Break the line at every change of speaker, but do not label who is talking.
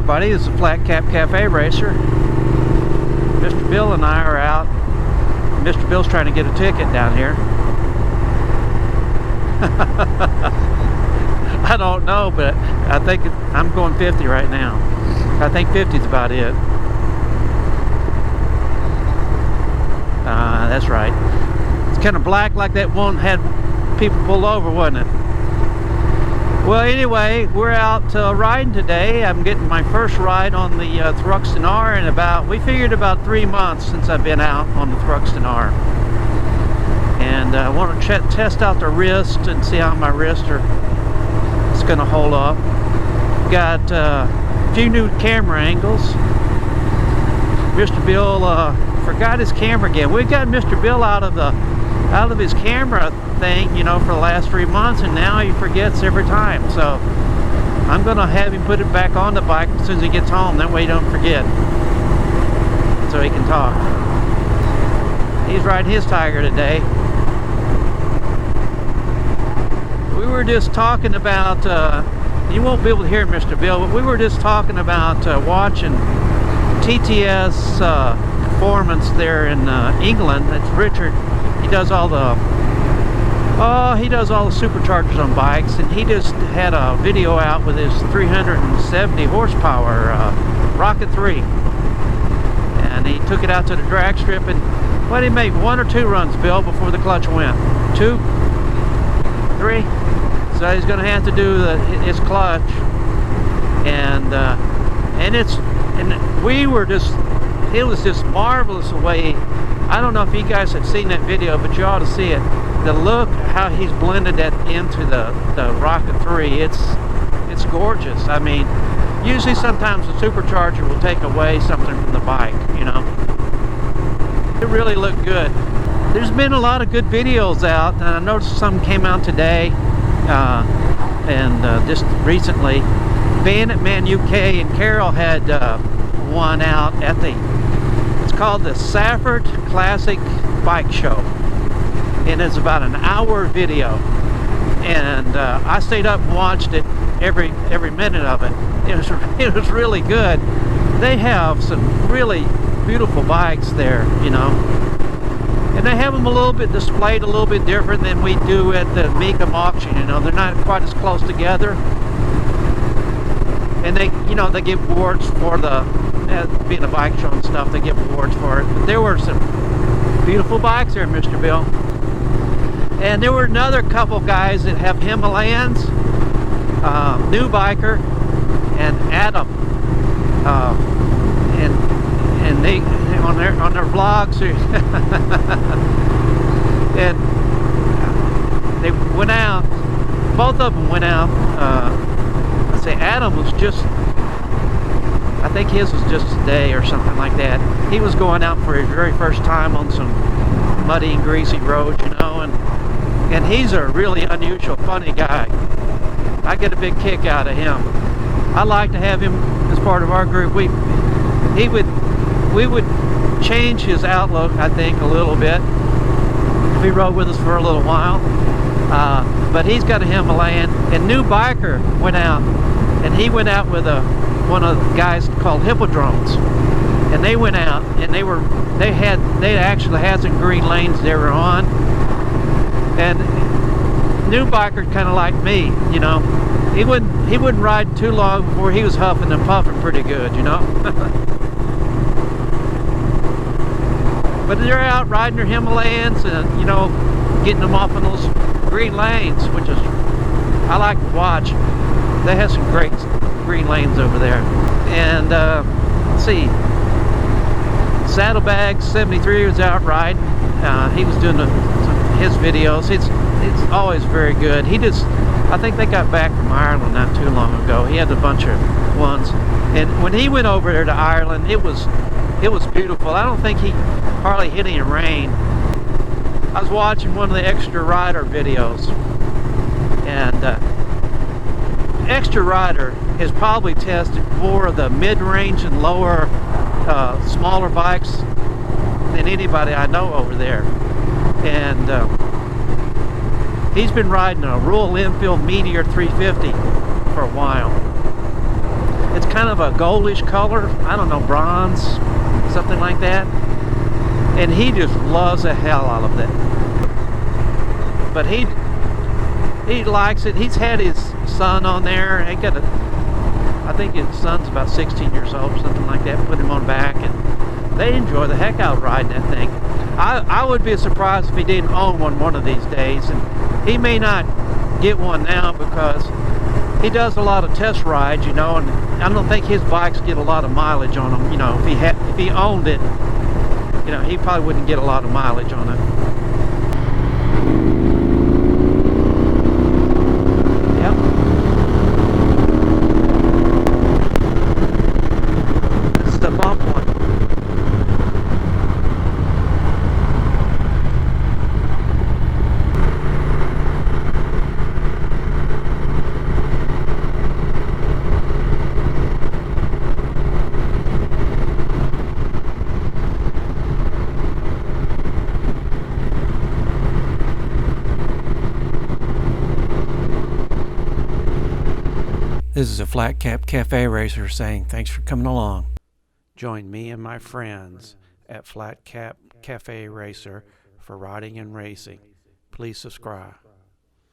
everybody. This is a Flat Cap Cafe Racer. Mr. Bill and I are out. Mr. Bill's trying to get a ticket down here. I don't know, but I think I'm going 50 right now. I think 50 is about it. That's right. It's kind of black like that one had people pull over, wasn't it? Well, anyway, we're out riding today. I'm getting my first ride on the Thruxton R in we figured about 3 months since I've been out on the Thruxton R. And I want to test out the wrist and see how my wrists it's going to hold up. Got a few new camera angles. Mr. Bill forgot his camera again. We got Mr. Bill out of his camera thing, you know, for the last 3 months, and now he forgets every time. So I'm gonna have him put it back on the bike as soon as he gets home. That way he don't forget, so he can talk. He's riding his Tiger today. We were just talking about you won't be able to hear Mr. Bill, but we were just talking about watching TTS performance there in England. That's Richard. He does all the superchargers on bikes, and he just had a video out with his 370 horsepower Rocket 3, and he took it out to the drag strip, and what did he make? 1 or 2 runs, Bill, before the clutch went? 2? 3? So he's going to have to do his clutch, and it was just marvelous the way. I don't know if you guys have seen that video, but you ought to see it. The look, how he's blended that into the Rocket 3, it's gorgeous. I mean, usually sometimes the supercharger will take away something from the bike, you know. It really looked good. There's been a lot of good videos out, and I noticed some came out today, and just recently. Bandit Man UK and Carol had one out at it's called the Safford Classic Bike Show, and it's about an hour video, and I stayed up and watched it every minute of it. It was really good. They have some really beautiful bikes there, you know, and they have them a little bit displayed a little bit different than we do at the Mecum auction. You know, they're not quite as close together, and they give awards for being a bike show and stuff. They give awards for it. But there were some beautiful bikes there, Mr. Bill. And there were another couple guys that have Himalayans, New Biker, and Adam, and they on their vlogs, and they went out. Both of them went out. Let's say Adam was just. I think his was just today or something like that. He was going out for his very first time on some muddy and greasy roads, you know, and he's a really unusual, funny guy. I get a big kick out of him. I like to have him as part of our group. We would change his outlook, I think, a little bit if he rode with us for a little while. But he's got a Himalayan, and New Biker went out, and he went out with one of the guys called Hippodromes, and they went out, and they actually had some green lanes they were on, and New Biker kind of like me, you know. He wouldn't ride too long before he was huffing and puffing pretty good, you know. But they're out riding their Himalayans and, you know, getting them off on those green lanes, which is I like to watch. They have some great green lanes over there. And let's see, Saddlebags 73 was out riding. He was doing his videos. It's always very good. I think they got back from Ireland not too long ago. He had a bunch of ones, and when he went over there to Ireland, it was beautiful. I don't think he hardly hit any rain. I was watching one of the Extra Rider videos, and Extra Rider has probably tested more of the mid-range and lower, smaller bikes than anybody I know over there. And he's been riding a Royal Enfield Meteor 350 for a while. It's kind of a goldish color. I don't know, bronze, something like that. And he just loves the hell out of that. But he likes it. He's had his son on there. I think his son's about 16 years old, something like that. Put him on back, and they enjoy the heck out of riding that thing. I would be surprised if he didn't own one of these days, and he may not get one now because he does a lot of test rides, you know, and I don't think his bikes get a lot of mileage on them. You know, if he owned it, you know, he probably wouldn't get a lot of mileage on it. Yep. This is the bump one. This is a Flat Cap Cafe Racer saying thanks for coming along. Join me and my friends at Flat Cap Cafe Racer for riding and racing. Please subscribe.